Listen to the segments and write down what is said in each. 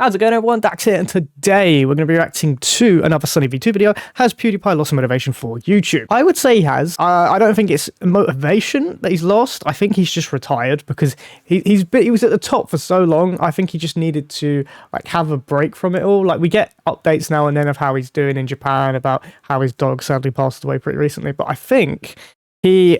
How's it going, everyone? Dax here, and today we're going to be reacting to another Sunny V2 video. Has PewDiePie lost motivation for YouTube? I would say he has. I don't think it's motivation that he's lost. I think he's just retired because he was at the top for so long. I think he just needed to like have a break from it all. Like, we get updates now and then of how he's doing in Japan, about how his dog sadly passed away pretty recently. But I think he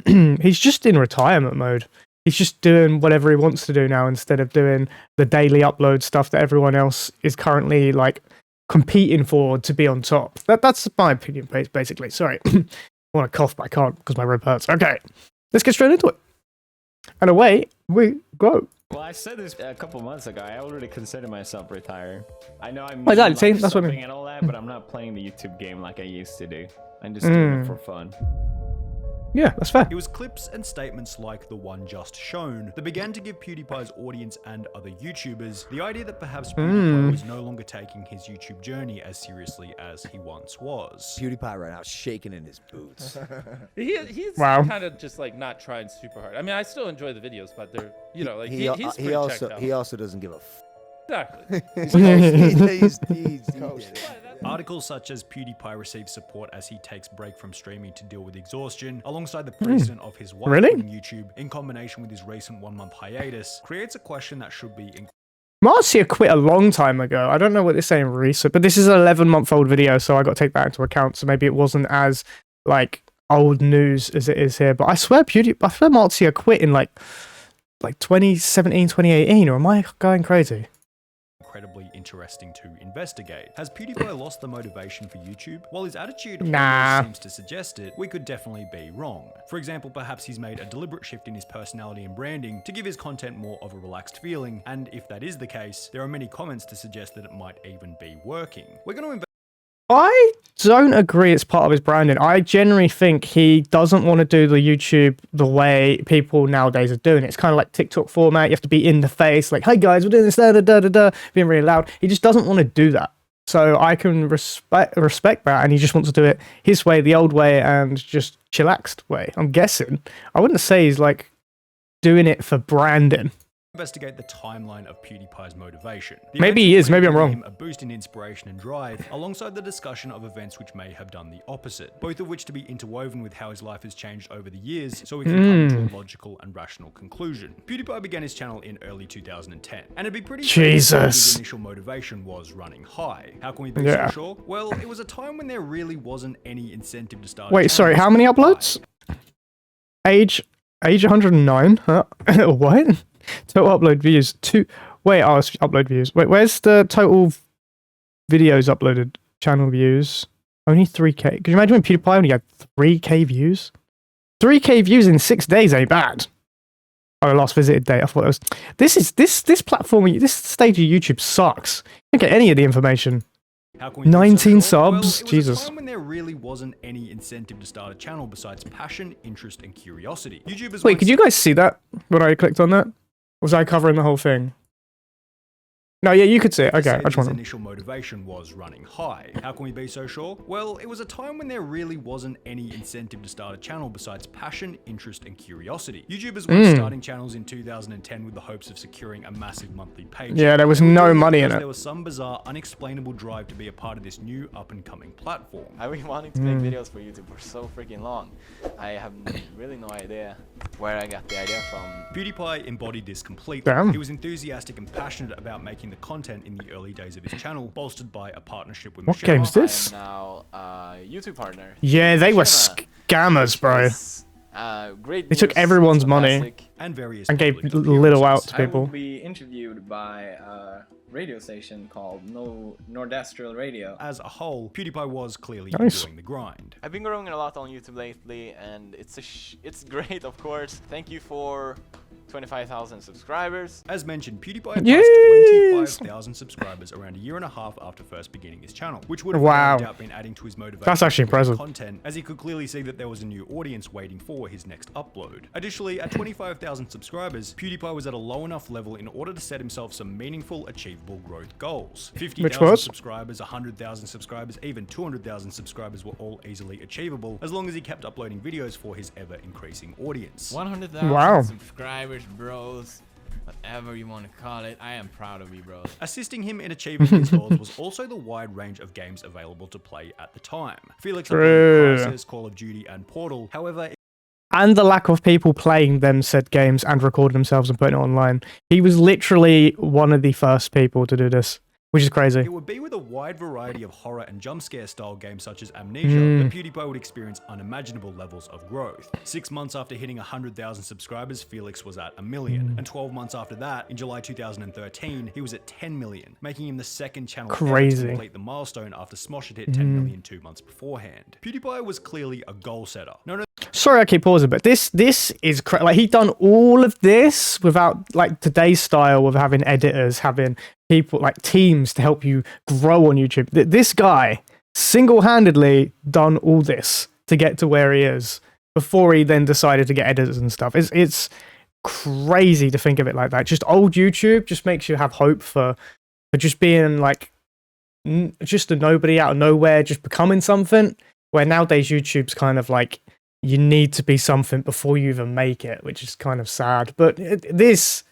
he's just in retirement mode. He's just doing whatever he wants to do now instead of doing the daily upload stuff that everyone else is currently like competing for to be on top. That's my opinion, basically. Sorry, I want to cough, but I can't because my rib hurts. Okay, let's get straight into it. And away we go. Well, I said this a couple months ago. I already consider myself retired. I know I'm exactly. That's what I mean. And all that, but I'm not playing the YouTube game like I used to do. I'm just doing it for fun. Yeah, that's fair. It was clips and statements like the one just shown that began to give PewDiePie's audience and other YouTubers the idea that perhaps PewDiePie was no longer taking his YouTube journey as seriously as he once was. PewDiePie right now shaking in his boots. He's kind of just like not trying super hard. I mean, I still enjoy the videos, but they're, you know, like he's pretty checked out. He also doesn't give a Exactly. Articles such as PewDiePie receives support as he takes break from streaming to deal with exhaustion, alongside the precedent of his wife quitting YouTube in combination with his recent 1-month hiatus, creates a question that should be Marcia quit a long time ago. I don't know what they're saying recent, but this is an 11-month-old video, so I got to take that into account. So maybe it wasn't as like old news as it is here. But I swear Marcia quit in like 2017, 2018, or am I going crazy? incredibly interesting to investigate. Has PewDiePie lost the motivation for YouTube? While his attitude seems to suggest it, we could definitely be wrong. For example, perhaps he's made a deliberate shift in his personality and branding to give his content more of a relaxed feeling, and if that is the case, there are many comments to suggest that it might even be working. We're going to I don't agree it's part of his branding. I generally think he doesn't want to do the YouTube the way people nowadays are doing it. It's kind of like TikTok format. You have to be in the face, like, hey guys, we're doing this, being really loud. He just doesn't want to do that. So I can respect that, and he just wants to do it his way, the old way, and just chillaxed way, I'm guessing. I wouldn't say he's like doing it for branding. Investigate the timeline of PewDiePie's motivation. Maybe he is, maybe I'm wrong. A boost in inspiration and drive, alongside the discussion of events which may have done the opposite, both of which to be interwoven with how his life has changed over the years, so we can come to a logical and rational conclusion. PewDiePie began his channel in early 2010, and it'd be pretty his initial motivation was running high. How can we be so sure? Well, it was a time when there really wasn't any incentive to start. Wait, sorry, how many uploads? Age 109? Huh? What? Total upload views. Upload views. Wait, where's the total videos uploaded? Channel views. Only 3K. Could you imagine when PewDiePie only had 3K views? 3K views in 6 days ain't bad. Oh, last visited date. I thought it was. This platform, this stage of YouTube sucks. You don't get any of the information. 19 subs. Well, Jesus. A time when there really wasn't any incentive to start a channel besides passion, interest, and curiosity. YouTubers. Wait, could you guys see that when I clicked on that? Was I covering the whole thing? No, yeah, you could see it. Okay, I just want to. Initial motivation was running high. How can we be so sure? Well, it was a time when there really wasn't any incentive to start a channel besides passion, interest, and curiosity. YouTubers were starting channels in 2010 with the hopes of securing a massive monthly paycheck. Yeah, there was no money in it. There was some bizarre, unexplainable drive to be a part of this new up-and-coming platform. I've been wanting to make videos for YouTube for so freaking long. I have really no idea where I got the idea from. PewDiePie embodied this completely. Damn. He was enthusiastic and passionate about making the content in the early days of his channel, bolstered by a partnership with Michelle. What game's this? I am now a YouTube partner. Yeah, they were scammers, bro. Great. They took everyone's money and gave little out to people. I will be interviewed by a radio station called Nordastrial Radio. As a whole, PewDiePie was clearly enjoying the grind. I've been growing a lot on YouTube lately, and it's great, of course. Thank you for 25,000 subscribers. As mentioned, PewDiePie passed 25,000 subscribers around a year and a half after first beginning his channel, which would have no doubt been adding to his motivation. That's actually impressive. Content, as he could clearly see that there was a new audience waiting for his next upload. Additionally, at 25,000 subscribers, PewDiePie was at a low enough level in order to set himself some meaningful, achievable growth goals. 50,000 subscribers, 100,000 subscribers, even 200,000 subscribers were all easily achievable, as long as he kept uploading videos for his ever-increasing audience. 100,000 subscribers, bros. whatever you want to call it. I am proud of you, bro. Assisting him in achieving these goals was also the wide range of games available to play at the time. Felix uploaded Crysis, Call of Duty, and Portal. However, and the lack of people playing them said games and recording themselves and putting it online. He was literally one of the first people to do this, which is crazy. It would be with a wide variety of horror and jump scare style games such as Amnesia that PewDiePie would experience unimaginable levels of growth. 6 months after hitting 100,000 subscribers, Felix was at 1 million. And 12 months after that, in July 2013, he was at 10 million, making him the second channel ever to complete the milestone after Smosh had hit 10 million 2 months beforehand. PewDiePie was clearly a goal setter. Sorry I keep pausing, but this is like he done all of this without like today's style of having editors, having people like teams to help you grow on YouTube. This guy single-handedly done all this to get to where he is before he then decided to get editors and stuff. It's crazy to think of it like that. Just old YouTube just makes you have hope for just being like just a nobody out of nowhere, just becoming something, where nowadays YouTube's kind of like you need to be something before you even make it, which is kind of sad. But this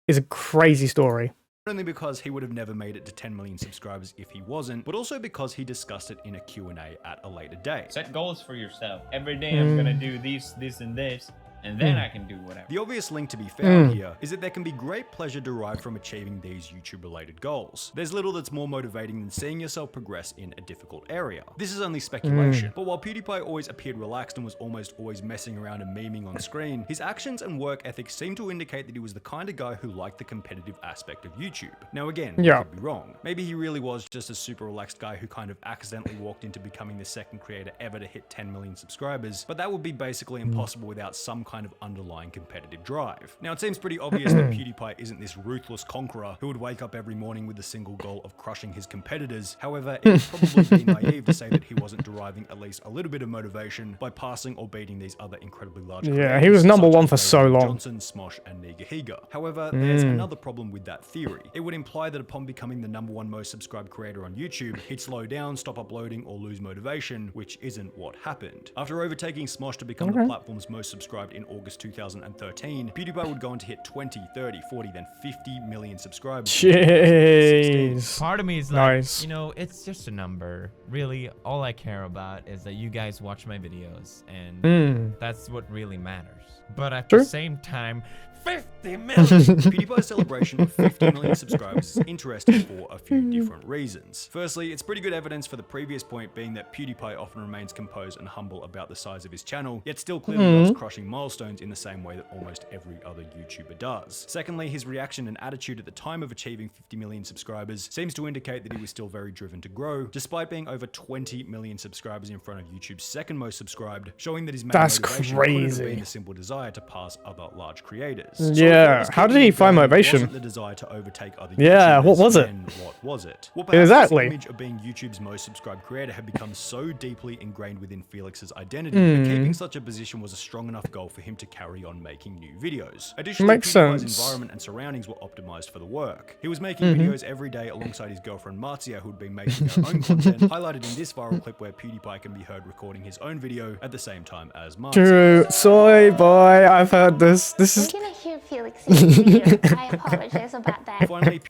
is a crazy story. Not only because he would have never made it to 10 million subscribers if he wasn't, but also because he discussed it in a Q&A at a later date. Set goals for yourself. Every day I'm gonna do this, and this, and then I can do whatever. The obvious link to be found here is that there can be great pleasure derived from achieving these YouTube-related goals. There's little that's more motivating than seeing yourself progress in a difficult area. This is only speculation, but while PewDiePie always appeared relaxed and was almost always messing around and memeing on screen, his actions and work ethic seem to indicate that he was the kind of guy who liked the competitive aspect of YouTube. Now again, I could be wrong. Maybe he really was just a super relaxed guy who kind of accidentally walked into becoming the second creator ever to hit 10 million subscribers, but that would be basically impossible without some kind of underlying competitive drive. Now, it seems pretty obvious that PewDiePie isn't this ruthless conqueror who would wake up every morning with the single goal of crushing his competitors. However, it would probably be naive to say that he wasn't deriving at least a little bit of motivation by passing or beating these other incredibly large he was number one for so long. Johnson, Smosh, and Nigahiga. However, there's another problem with that theory. It would imply that upon becoming the #1 most subscribed creator on YouTube, he'd slow down, stop uploading, or lose motivation, which isn't what happened. After overtaking Smosh to become the platform's most subscribed in August 2013, PewDiePie would go on to hit 20, 30, 40, then 50 million subscribers. Jeez. Part of me is like, you know, it's just a number. Really, all I care about is that you guys watch my videos, and that's what really matters. But at the same time, 50 million! PewDiePie's celebration of 50 million subscribers is interesting for a few different reasons. Firstly, it's pretty good evidence for the previous point, being that PewDiePie often remains composed and humble about the size of his channel, yet still clearly loves crushing milestones in the same way that almost every other YouTuber does. Secondly, his reaction and attitude at the time of achieving 50 million subscribers seems to indicate that he was still very driven to grow, despite being over 20 million subscribers in front of YouTube's second most subscribed, showing that his main motivation couldn't have been a simple desire to pass other large creators. Yeah, how did he find motivation? Wasn't the desire to overtake other YouTubers, what was it? What was it? Well, perhaps exactly. This image of being YouTube's most subscribed creator had become so deeply ingrained within Felix's identity that keeping such a position was a strong enough goal for him to carry on making new videos. Additionally, PewDiePie's environment and surroundings were optimized for the work. He was making videos every day alongside his girlfriend Marzia, who had been making her own content, highlighted in this viral clip where PewDiePie can be heard recording his own video at the same time as Marzia. True. Soy boy, I've heard this. This is... You're gonna hear Felix's video. I apologize about that. Finally,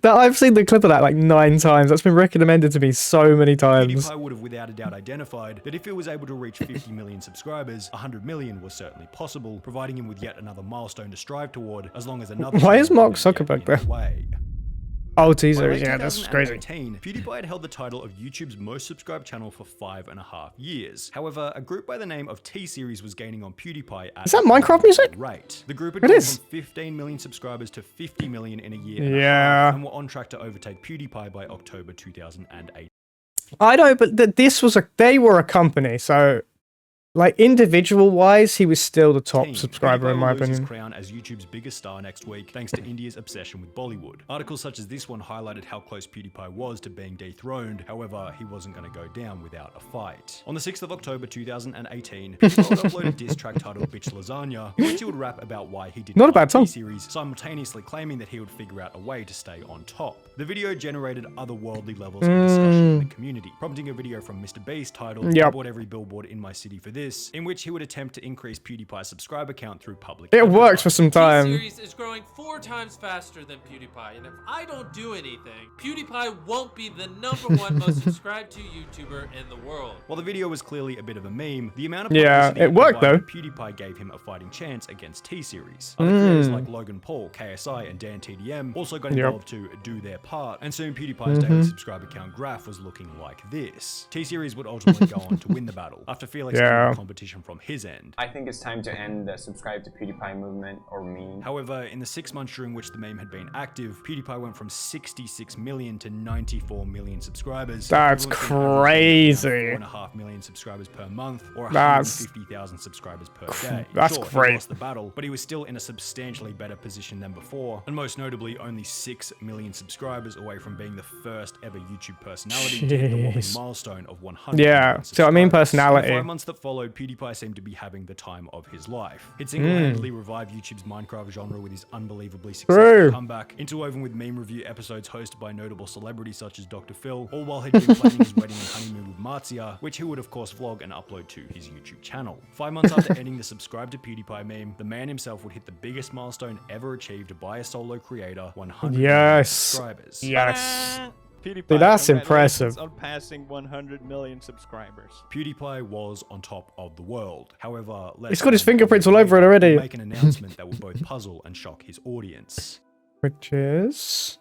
I've seen the clip of that like 9 times. That's been recommended to me so many times. PewDiePie would have without a doubt identified that if he was able to reach 50 million subscribers, 100 million was certainly possible, providing him with yet another milestone to strive toward, as long as another... Why is Mark Zuckerberg there? Oh, teasers, By late yeah, that's crazy. 2018, PewDiePie had held the title of YouTube's most subscribed channel for 5.5 years. However, a group by the name of T-Series was gaining on PewDiePie at Is that Minecraft music? Rate. The group had gone from 15 million subscribers to 50 million in a year and a half, and were on track to overtake PewDiePie by October 2008. I know, but this was they were a company, so like individual wise, he was still the top subscriber in my opinion. His crown as YouTube's biggest star next week, thanks to India's obsession with Bollywood. Articles such as this one highlighted how close PewDiePie was to being dethroned. However, he wasn't going to go down without a fight. On the 6th of October 2018, PewDiePie uploaded a diss track titled "Bitch Lasagna," in which he would rap about why he did not like the T-Series, simultaneously claiming that he would figure out a way to stay on top. The video generated otherworldly levels of discussion in the community, prompting a video from Mr. Beast titled "I bought every billboard in my city for this." this, in which he would attempt to increase PewDiePie's subscriber count through public. It worked for some time. T-Series is growing 4 times faster than PewDiePie, and if I don't do anything, PewDiePie won't be the #1 most subscribed to YouTuber in the world. While the video was clearly a bit of a meme, the amount of it worked though. PewDiePie gave him a fighting chance against T-Series. Other creators like Logan Paul, KSI, and Dan TDM also got involved to do their part, and soon PewDiePie's daily subscriber count graph was looking like this. T-Series would ultimately go on to win the battle, after Felix won competition from his end. I think it's time to end the subscribe to PewDiePie movement, or meme. However, in the 6 months during which the meme had been active, PewDiePie went from 66 million to 94 million subscribers. That's crazy. 4.5 million subscribers per month, or 150,000 subscribers per day. That's great. He lost the battle, but he was still in a substantially better position than before, and most notably only 6 million subscribers away from being the first ever YouTube personality to hit the whopping milestone of 100 million subscribers. So I mean personality. In the 5 months that followed, PewDiePie seemed to be having the time of his life. He'd single-handedly revived YouTube's Minecraft genre with his unbelievably successful comeback, interwoven with meme review episodes hosted by notable celebrities such as Dr. Phil, all while he'd been planning his wedding and honeymoon with Marzia, which he would of course vlog and upload to his YouTube channel. 5 months after ending the subscribe to PewDiePie meme, the man himself would hit the biggest milestone ever achieved by a solo creator, 100 million subscribers. Yes. PewDiePie, Dude, that's impressive. On passing 100 million subscribers. PewDiePie was on top of the world. However, he's got his fingerprints all over it already. Make an announcement that will both puzzle and shock his audience. Which is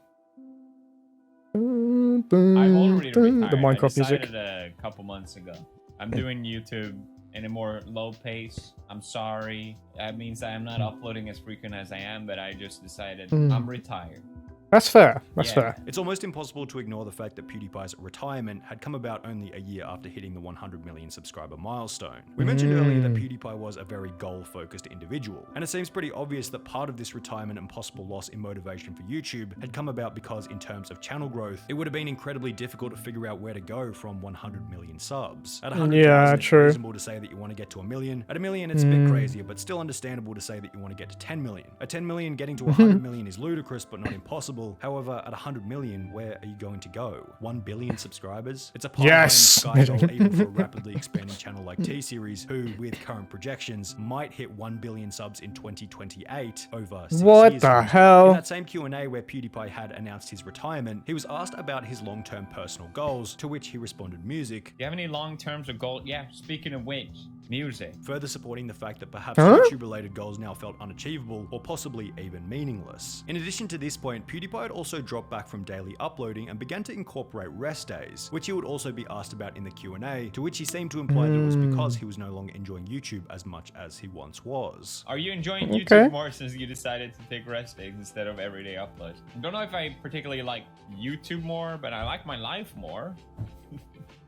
I'm already retired. the Minecraft I decided music. A couple months ago. I'm doing YouTube in a more low pace. I'm sorry. That means I am not uploading as frequent as I am, but I just decided I'm retired. That's fair. That's fair. It's almost impossible to ignore the fact that PewDiePie's retirement had come about only a year after hitting the 100 million subscriber milestone. We mentioned earlier that PewDiePie was a very goal-focused individual, and it seems pretty obvious that part of this retirement and possible loss in motivation for YouTube had come about because, in terms of channel growth, it would have been incredibly difficult to figure out where to go from 100 million subs. At 100,000, it's reasonable to say that you want to get to 1 million. At 1 million, it's a bit crazier, but still understandable to say that you want to get to 10 million. At 10 million, getting to 100 million is ludicrous, but not impossible. However, at 100 million, where are you going to go? 1 billion subscribers? It's a sky goal even for a rapidly expanding channel like T-Series, who, with current projections, might hit 1 billion subs in 2028, over 6 what years. the hell? In that same Q&A where PewDiePie had announced his retirement, he was asked about his long-term personal goals, to which he responded music. Do you have any long-term goals? Yeah, speaking of which, music. Further supporting the fact that perhaps YouTube-related goals now felt unachievable, or possibly even meaningless. In addition to this point, PewDiePie had also dropped back from daily uploading and began to incorporate rest days, which he would also be asked about in the Q&A, to which he seemed to imply that it was because he was no longer enjoying YouTube as much as he once was. Are you enjoying YouTube more since you decided to take rest days instead of everyday uploads? I don't know if I particularly like YouTube more, but I like my life more.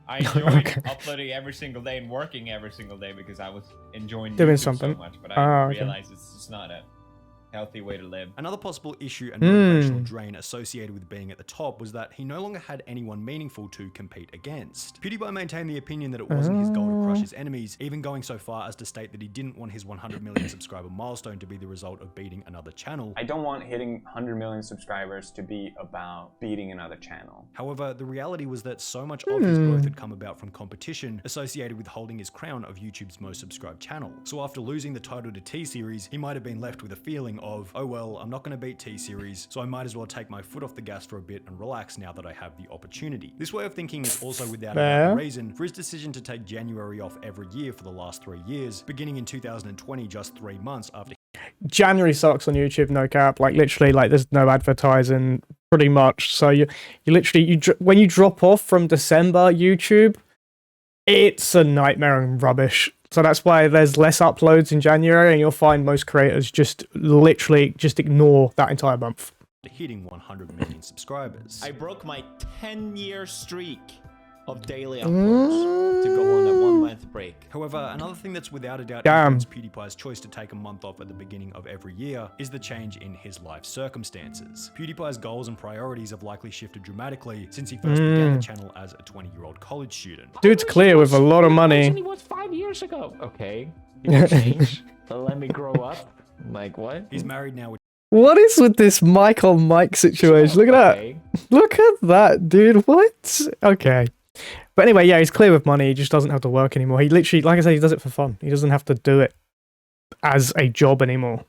I enjoyed uploading every single day and working every single day because I was enjoying YouTube so much, but I realized it's just not a healthy way to live. Another possible issue and motivational drain associated with being at the top was that he no longer had anyone meaningful to compete against. PewDiePie maintained the opinion that it wasn't his goal to crush his enemies, even going so far as to state that he didn't want his 100 million subscriber milestone to be the result of beating another channel. I don't want hitting 100 million subscribers to be about beating another channel. However, the reality was that so much of his growth had come about from competition associated with holding his crown of YouTube's most subscribed channel. So after losing the title to T-Series, he might have been left with a feeling of, oh well, I'm not going to beat T-Series, so I might as well take my foot off the gas for a bit and relax now that I have the opportunity. This way of thinking is also without a reason for his decision to take January off every year for the last 3 years, beginning in 2020, just 3 months after. January sucks on YouTube, no cap. Like literally, like there's no advertising pretty much. So you literally when you drop off from December YouTube, it's a nightmare and rubbish. So that's why there's less uploads in January, and you'll find most creators just literally just ignore that entire month. Hitting 100 million subscribers. I broke my 10-year streak of daily uploads to go on a 1-month break. However, another thing that's without a doubt influenced PewDiePie's choice to take a month off at the beginning of every year is the change in his life circumstances. PewDiePie's goals and priorities have likely shifted dramatically since he first began the channel as a 20-year-old college student. Dude's clear with a lot of money. He was 5 years ago. Okay, people change. Let me grow up. Like what? He's married now with. What is with this Mike on Mike situation? Look at that. Look at that, dude. What? Okay. But anyway, yeah, he's clear with money. He just doesn't have to work anymore. He literally, like I said, he does it for fun. He doesn't have to do it as a job anymore.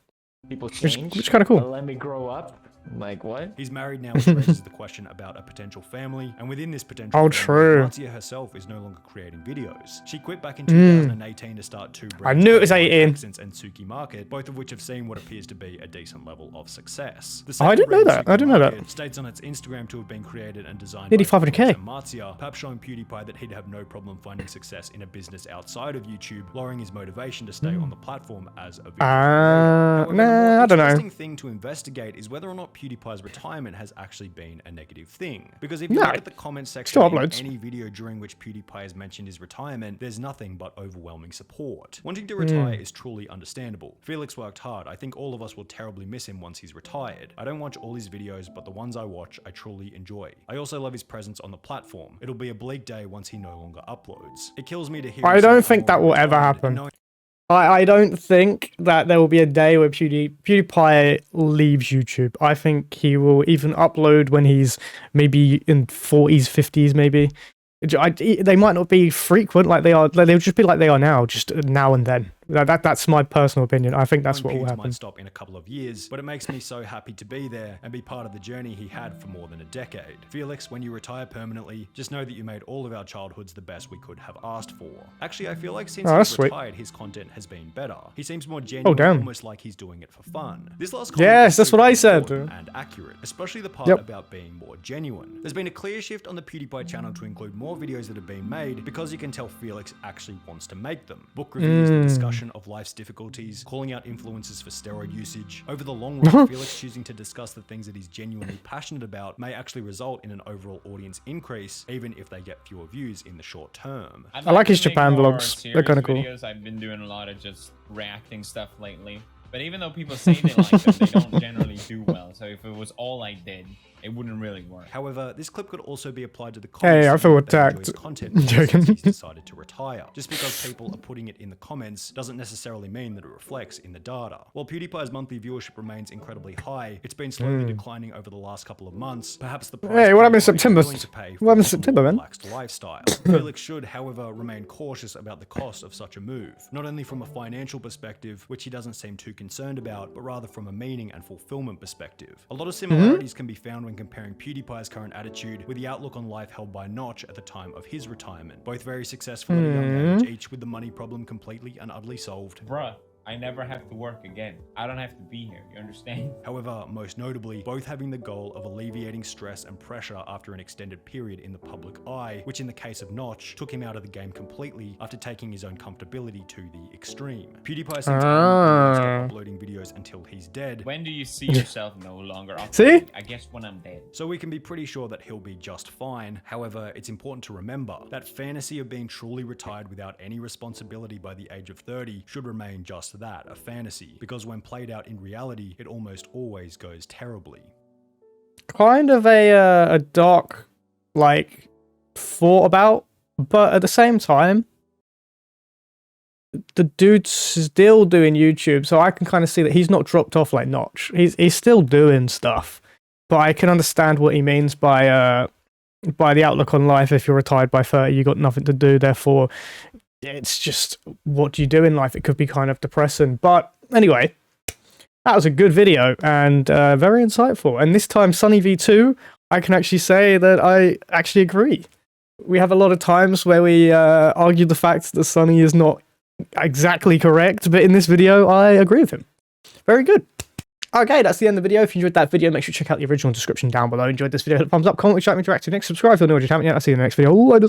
People change. Which is kind of cool. Let me grow up. Like what? He's married now, which raises the question about a potential family, and within this potential Oh, family, true. Marzia herself is no longer creating videos. She quit back in 2018 to start two I brands, knew it was 18. Daxellz and Suki Market, both of which have seen what appears to be a decent level of success. The I didn't know second that. brand, I didn't know Suki that. Market, states on its Instagram to have been created and designed Nearly by 500K. Marzia, perhaps showing PewDiePie that he'd have no problem finding success in a business outside of YouTube, lowering his motivation to stay on the platform as a video creator. However, the more Nah, I don't know. interesting thing to investigate is whether or not PewDiePie's retirement has actually been a negative thing. Because if you No, look at the comment section still in uploads. any video during which PewDiePie has mentioned his retirement, there's nothing but overwhelming support. Wanting to retire is truly understandable. Felix worked hard. I think all of us will terribly miss him once he's retired. I don't watch all his videos, but the ones I watch, I truly enjoy. I also love his presence on the platform. It'll be a bleak day once he no longer uploads. It kills me to hear I him say, don't think "I'm that will already ever retired," happen. knowing I don't think that there will be a day where PewDiePie leaves YouTube. I think he will even upload when he's maybe in 40s, 50s, maybe. They might not be frequent like they are. They'll just be like they are now, just now and then. That's my personal opinion. I think that's what will happen. Might stop in a couple of years, but it makes me so happy to be there and be part of the journey he had for more than a decade. Felix, when you retire permanently, just know that you made all of our childhoods the best we could have asked for. Actually, I feel like since that's he's sweet. retired, his content has been better. He seems more genuine, damn. almost like he's doing it for fun. This last comment Yes, is that's what super I said. important and accurate, especially the part Yep. about being more genuine. There's been a clear shift on the PewDiePie channel to include more videos that have been made because you can tell Felix actually wants to make them. Book reviews, the discussion of life's difficulties, calling out influencers for steroid usage. Over the long run, Felix choosing to discuss the things that he's genuinely passionate about may actually result in an overall audience increase, even if they get fewer views in the short term. I'd I like to his make Japan more vlogs. They're serious kinda cool. videos. I've been doing a lot of just reacting stuff lately. But even though people say they like them, they don't generally do well. So if it was all I did, it wouldn't really work. However, this clip could also be applied to the Hey, comments. I feel that enjoy attacked. his content I'm more joking. since he's decided to retire. Just because people are putting it in the comments doesn't necessarily mean that it reflects in the data. While PewDiePie's monthly viewership remains incredibly high, it's been slowly declining over the last couple of months. Perhaps the price Hey, what happened in PewDiePie is September? willing to pay What happened in for a September, more man? relaxed lifestyle. Felix should, however, remain cautious about the cost of such a move. Not only from a financial perspective, which he doesn't seem too concerned about, but rather from a meaning and fulfillment perspective. A lot of similarities can be found when comparing PewDiePie's current attitude with the outlook on life held by Notch at the time of his retirement. Both very successful at a young age, each with the money problem completely and utterly solved. Bruh, I never have to work again. I don't have to be here, you understand? However, most notably, both having the goal of alleviating stress and pressure after an extended period in the public eye, which in the case of Notch, took him out of the game completely after taking his own comfortability to the extreme. PewDiePie seems to stop uploading videos until he's dead. When do you see yourself no longer uploading? See? I guess when I'm dead. So we can be pretty sure that he'll be just fine. However, it's important to remember that fantasy of being truly retired without any responsibility by the age of 30 should remain just that, a fantasy, because when played out in reality, it almost always goes terribly. Kind of a dark, like, thought about, but at the same time, the dude's still doing YouTube, so I can kind of see that he's not dropped off like Notch. He's still doing stuff, but I can understand what he means by the outlook on life. If you're retired by 30, you got nothing to do, therefore it's just, what do you do in life? It could be kind of depressing. But anyway, that was a good video and very insightful. And this time, Sunny V2, I can actually say that I actually agree. We have a lot of times where we argue the fact that Sunny is not exactly correct, but in this video, I agree with him. Very good. Okay, that's the end of the video. If you enjoyed that video, make sure to check out the original description down below. Enjoyed this video, hit a thumbs up, comment, which like me to react to next, subscribe if you're new to the channel yet. I'll see you in the next video. Later.